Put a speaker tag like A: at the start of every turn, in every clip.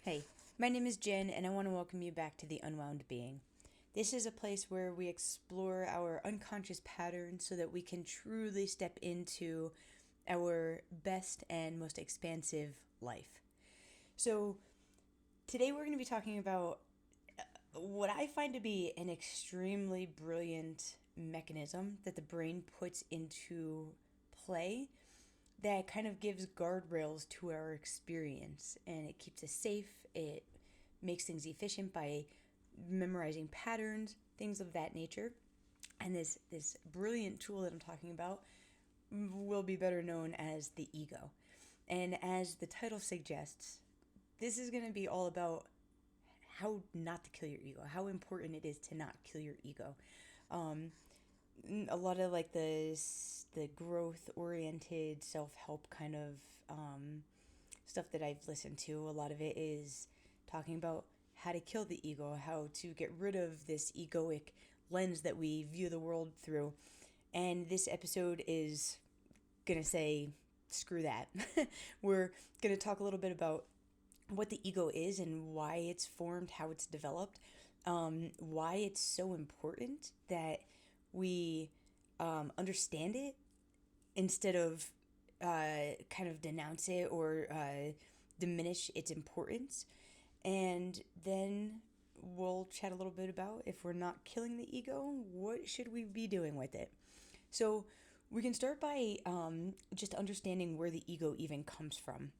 A: Hey, my name is Jen, and I want to welcome you back to the Unwound Being. This is a place where we explore our unconscious patterns so that we can truly step into our best and most expansive life. So, today we're going to be talking about what I find to be an extremely brilliant mechanism that the brain puts into play that kind of gives guardrails to our experience, and it keeps us safe. It makes things efficient by memorizing patterns, things of that nature. And this brilliant tool that I'm talking about will be better known as the ego. And as the title suggests, this is going to be all about how not to kill your ego, how important it is to not kill your ego. A lot of like the growth oriented self-help kind of stuff that I've listened to, a lot of it is talking about how to kill the ego, how to get rid of this egoic lens that we view the world through. And this episode is gonna say screw that. We're gonna talk a little bit about what the ego is and why it's formed, how it's developed, why it's so important that we understand it instead of kind of denounce it or diminish its importance. And then we'll chat a little bit about, if we're not killing the ego, what should we be doing with it? So we can start by just understanding where the ego even comes from.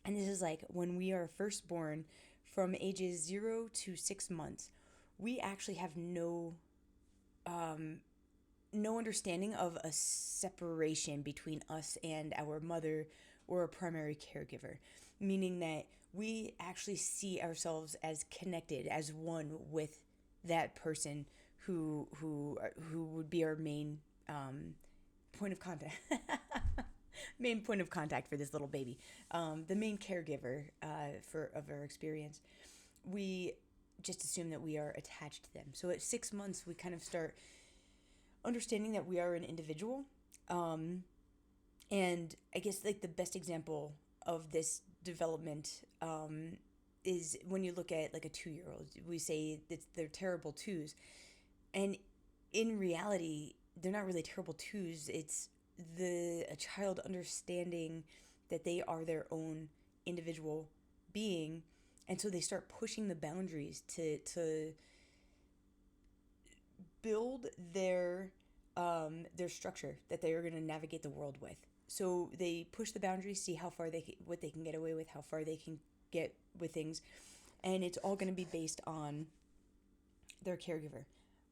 A: And this is like when we are first born, from ages 0 to 6 months, we actually have no understanding of a separation between us and our mother or a primary caregiver, meaning that we actually see ourselves as connected, as one with that person who would be our main point of contact. Main point of contact for this little baby, the main caregiver of our experience. We just assume that we are attached to them. So at 6 months, we kind of start understanding that we are an individual. And I guess like the best example of this development is when you look at like a 2-year-old. We say that they're terrible twos, and in reality, they're not really terrible twos. It's a child understanding that they are their own individual being, and so they start pushing the boundaries to build their structure that they are going to navigate the world with. So they push the boundaries, see how far what they can get away with, how far they can get with things, and it's all going to be based on their caregiver.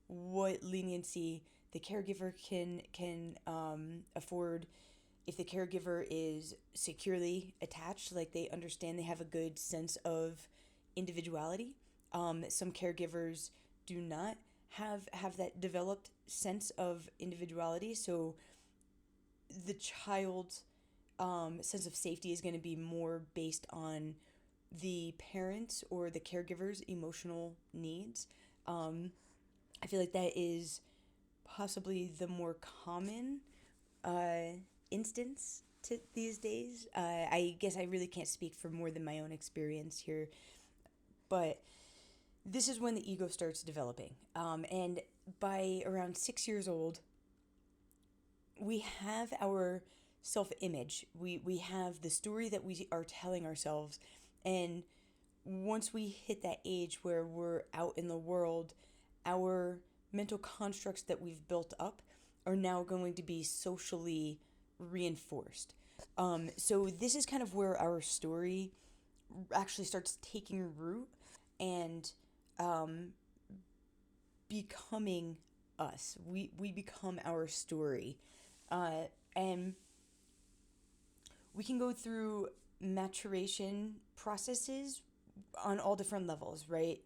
A: What leniency the caregiver can afford. If the caregiver is securely attached, like they understand, they have a good sense of individuality. Some caregivers do not have that developed sense of individuality, so the child's sense of safety is going to be more based on the parents or the caregiver's emotional needs. I feel like that is possibly the more common instance to these days. I guess I really can't speak for more than my own experience here, but this is when the ego starts developing. And by around 6 years old, we have our self-image. We have the story that we are telling ourselves. And once we hit that age where we're out in the world, our mental constructs that we've built up are now going to be socially reinforced. So this is kind of where our story actually starts taking root and becoming us. We become our story. And we can go through maturation processes on all different levels, right?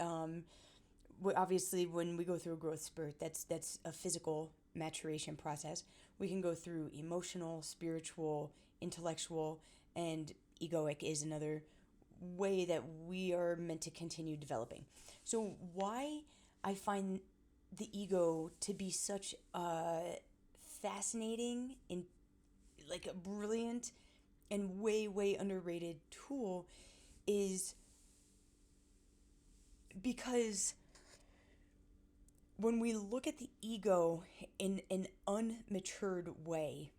A: Obviously, when we go through a growth spurt, that's a physical maturation process. We can go through emotional, spiritual, intellectual, and egoic is another way that we are meant to continue developing. So why I find the ego to be such a fascinating and like a brilliant and way underrated tool is Because when we look at the ego in an unmatured way,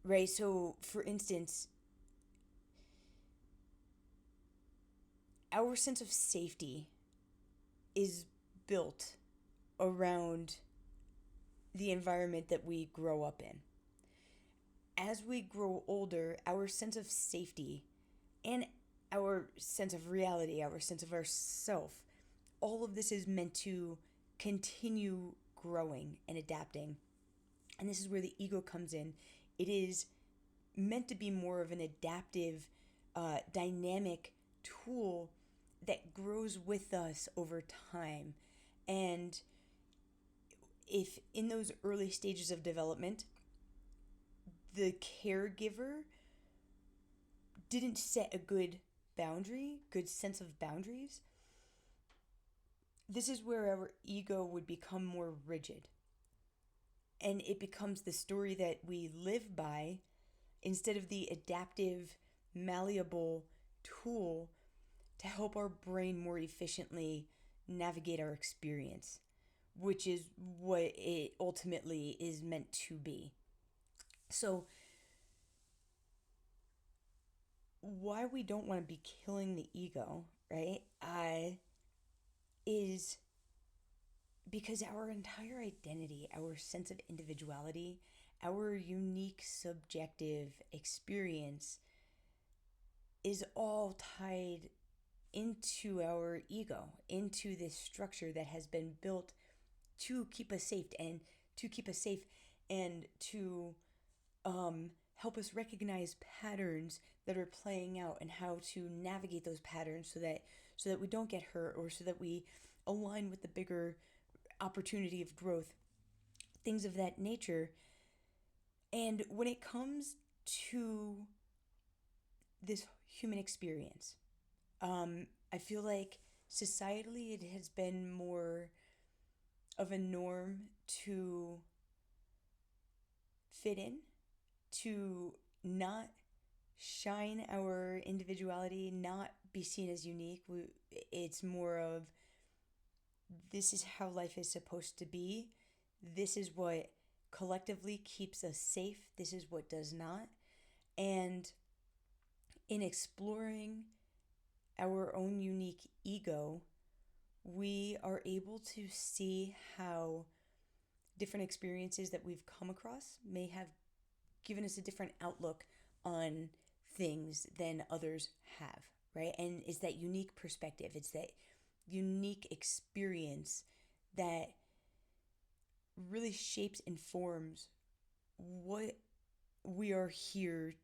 A: right? So, for instance, our sense of safety is built around the environment that we grow up in. As we grow older, our sense of safety and our sense of reality, our sense of ourself, all of this is meant to continue growing and adapting. And this is where the ego comes in. It is meant to be more of an adaptive, dynamic tool that grows with us over time. And if in those early stages of development, the caregiver didn't set a good sense of boundaries, this is where our ego would become more rigid. And it becomes the story that we live by instead of the adaptive, malleable tool to help our brain more efficiently navigate our experience, which is what it ultimately is meant to be. So, why we don't want to be killing the ego, right? Is because our entire identity, our sense of individuality, our unique subjective experience is all tied into our ego, into this structure that has been built to keep us safe and to help us recognize patterns that are playing out and how to navigate those patterns so that we don't get hurt or so that we align with the bigger opportunity of growth, things of that nature. And when it comes to this human experience, I feel like societally it has been more of a norm to fit in, to not shine our individuality, not be seen as unique. It's more of this is how life is supposed to be. This is what collectively keeps us safe. This is what does not. And in exploring our own unique ego, we are able to see how different experiences that we've come across may have given us a different outlook on things than others have, right? And it's that unique perspective, it's that unique experience that really shapes and forms what we are here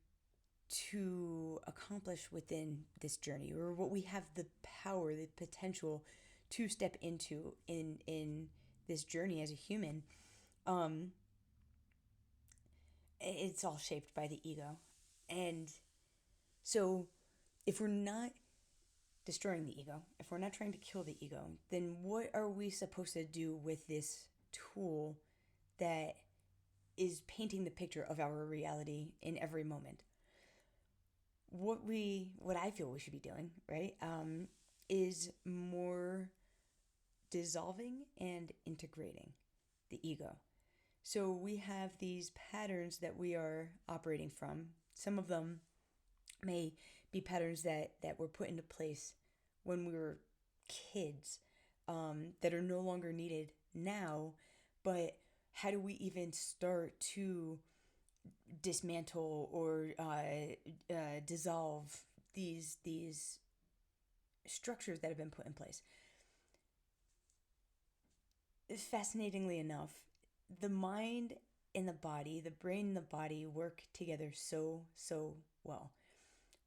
A: to accomplish within this journey, or what we have the power, the potential to step into in this journey as a human. um it's all shaped by the ego. And so if we're not destroying the ego, if we're not trying to kill the ego, then what are we supposed to do with this tool that is painting the picture of our reality in every moment? What I feel we should be doing, right, is more dissolving and integrating the ego. So we have these patterns that we are operating from. Some of them may be patterns that were put into place when we were kids, that are no longer needed now. But how do we even start to dismantle or dissolve these structures that have been put in place? Fascinatingly enough, the mind and the body, the brain and the body work together so well.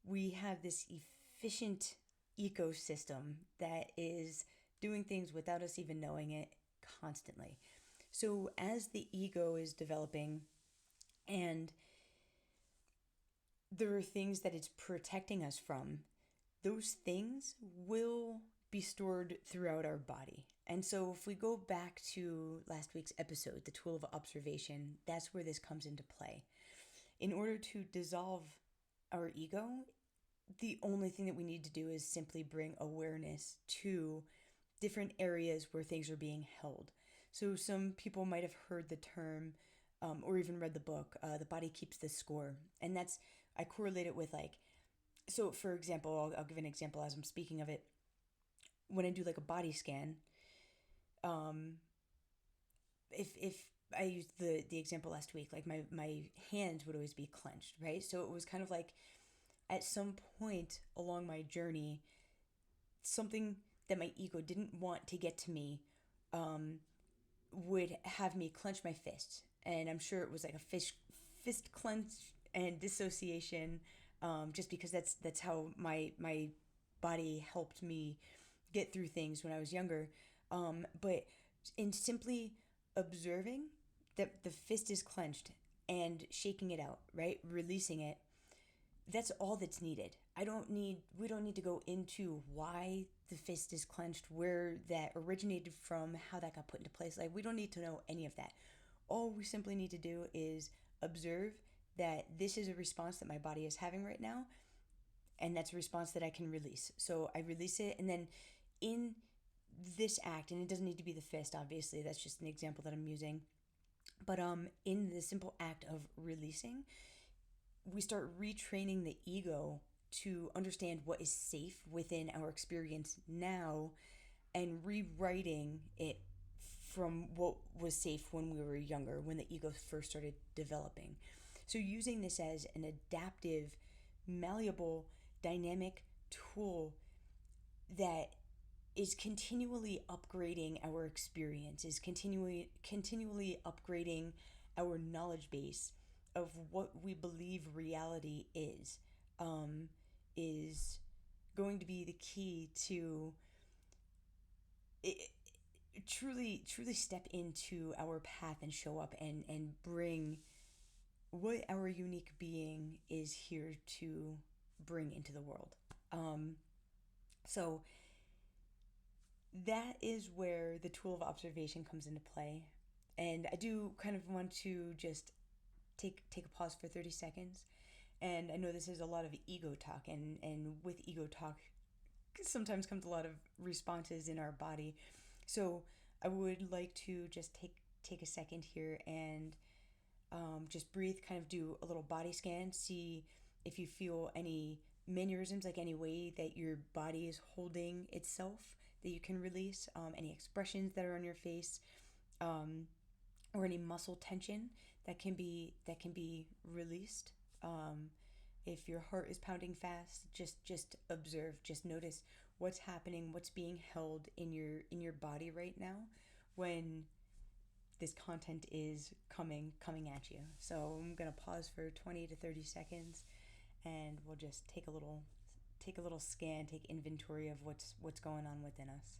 A: We have this efficient ecosystem that is doing things without us even knowing it constantly. So as the ego is developing and there are things that it's protecting us from, those things will be stored throughout our body. And so if we go back to last week's episode, the tool of observation, that's where this comes into play. In order to dissolve our ego, the only thing that we need to do is simply bring awareness to different areas where things are being held. So some people might have heard the term, or even read the book, The Body Keeps the Score. And I correlate it with like, so for example, I'll give an example as I'm speaking of it. When I do like a body scan, um, if I used the example last week, like my hands would always be clenched, right? So it was kind of like at some point along my journey, something that my ego didn't want to get to me would have me clench my fists. And I'm sure it was like a fist clench and dissociation, just because that's how my body helped me get through things when I was younger. But in simply observing that the fist is clenched and shaking it out, right? Releasing it, that's all that's needed. We don't need to go into why the fist is clenched, where that originated from, how that got put into place. Like, we don't need to know any of that. All we simply need to do is observe that this is a response that my body is having right now, and that's a response that I can release. So I release it, and then in this act, and it doesn't need to be the fist, obviously, that's just an example that I'm using, but in the simple act of releasing, we start retraining the ego to understand what is safe within our experience now, and rewriting it from what was safe when we were younger, when the ego first started developing. So using this as an adaptive, malleable, dynamic tool that is continually upgrading our experience, is continually upgrading our knowledge base of what we believe reality um, is going to be the key to it, truly step into our path and show up and bring what our unique being is here to bring into the world. So that is where the tool of observation comes into play. And I do kind of want to just take a pause for 30 seconds. And I know this is a lot of ego talk, and with ego talk sometimes comes a lot of responses in our body. So I would like to just take a second here and just breathe, kind of do a little body scan, see if you feel any mannerisms, like any way that your body is holding itself that you can release, any expressions that are on your face, um, or any muscle tension that can be released. If your heart is pounding fast, just observe, just notice what's happening, what's being held in your body right now when this content is coming at you. So I'm gonna pause for 20 to 30 seconds, and we'll just take a little scan, take inventory of what's going on within us.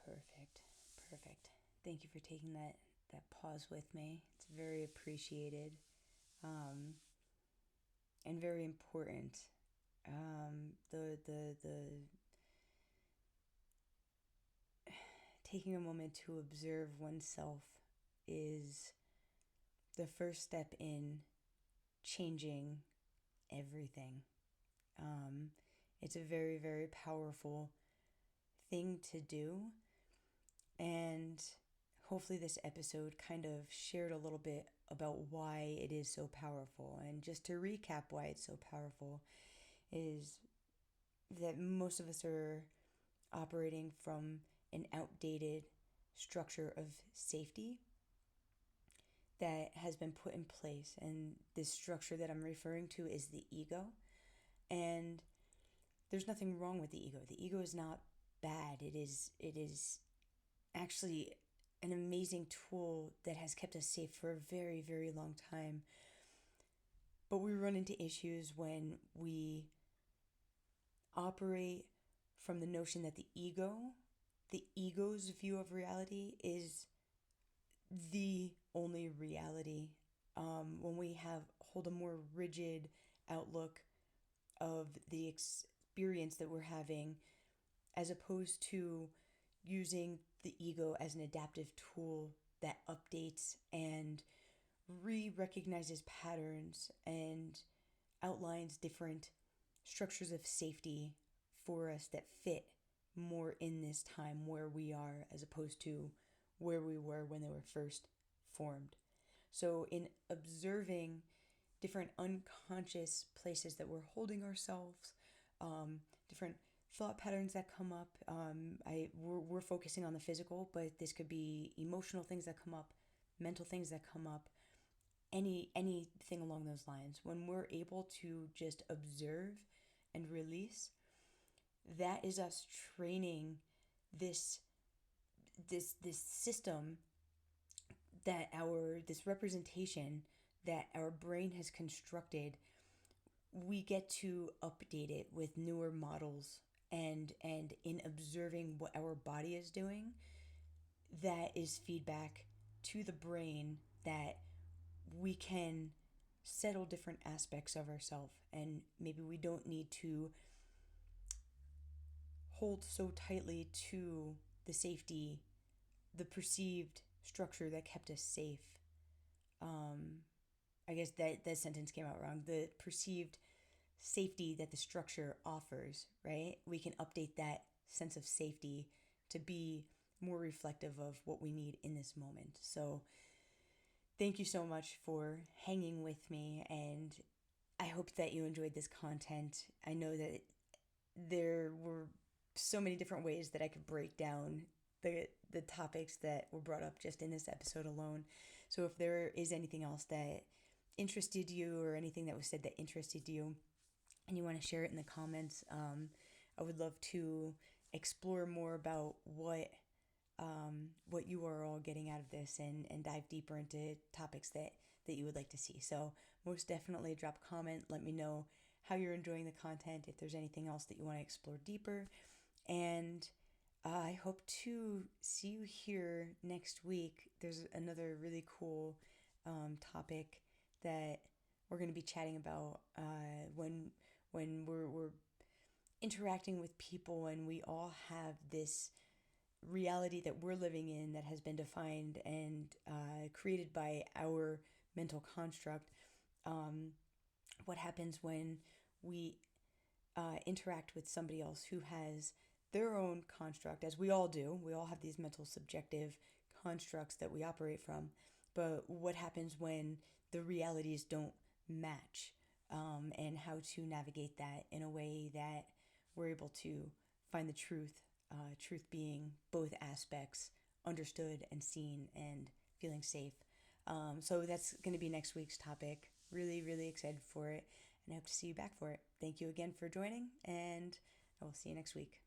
A: Perfect. Perfect. Thank you for taking that pause with me. It's very appreciated, um, and very important. The taking a moment to observe oneself is the first step in changing everything. Um, it's a very, very powerful thing to do. And hopefully, this episode kind of shared a little bit about why it is so powerful. And just to recap why it's so powerful, is that most of us are operating from an outdated structure of safety that has been put in place. And this structure that I'm referring to is the ego. And there's nothing wrong with the ego. The ego is not bad. It is actually an amazing tool that has kept us safe for a very, very long time. But we run into issues when we operate from the notion that the ego's view of reality is the only reality. When we hold a more rigid outlook of the experience that we're having, as opposed to using the ego as an adaptive tool that updates and recognizes patterns and outlines different structures of safety for us that fit more in this time where we are, as opposed to where we were when they were first formed. So, in observing different unconscious places that we're holding ourselves, different thought patterns that come up. We're focusing on the physical, but this could be emotional things that come up, mental things that come up, anything along those lines. When we're able to just observe and release, that is us training this system this representation that our brain has constructed. We get to update it with newer models, and in observing what our body is doing, that is feedback to the brain that we can settle different aspects of ourselves, and maybe we don't need to hold so tightly to the safety, the perceived structure that kept us safe. I guess that sentence came out wrong. The perceived safety that the structure offers, right? We can update that sense of safety to be more reflective of what we need in this moment. So, thank you so much for hanging with me, and I hope that you enjoyed this content. I know that there were so many different ways that I could break down the topics that were brought up just in this episode alone. So if there is anything else that interested you, or anything that was said that interested you, and you want to share it in the comments, I would love to explore more about what you are all getting out of this, and dive deeper into topics that you would like to see. So most definitely drop a comment. Let me know how you're enjoying the content, if there's anything else that you want to explore deeper. And I hope to see you here next week. There's another really cool topic that we're going to be chatting about when we're interacting with people, and we all have this reality that we're living in that has been defined and created by our mental construct. What happens when we interact with somebody else who has their own construct, as we all do? We all have these mental subjective constructs that we operate from. But what happens when the realities don't match, and how to navigate that in a way that we're able to find the truth, truth being both aspects understood and seen and feeling safe. So that's going to be next week's topic. Really, really excited for it, and I hope to see you back for it. Thank you again for joining, and I will see you next week.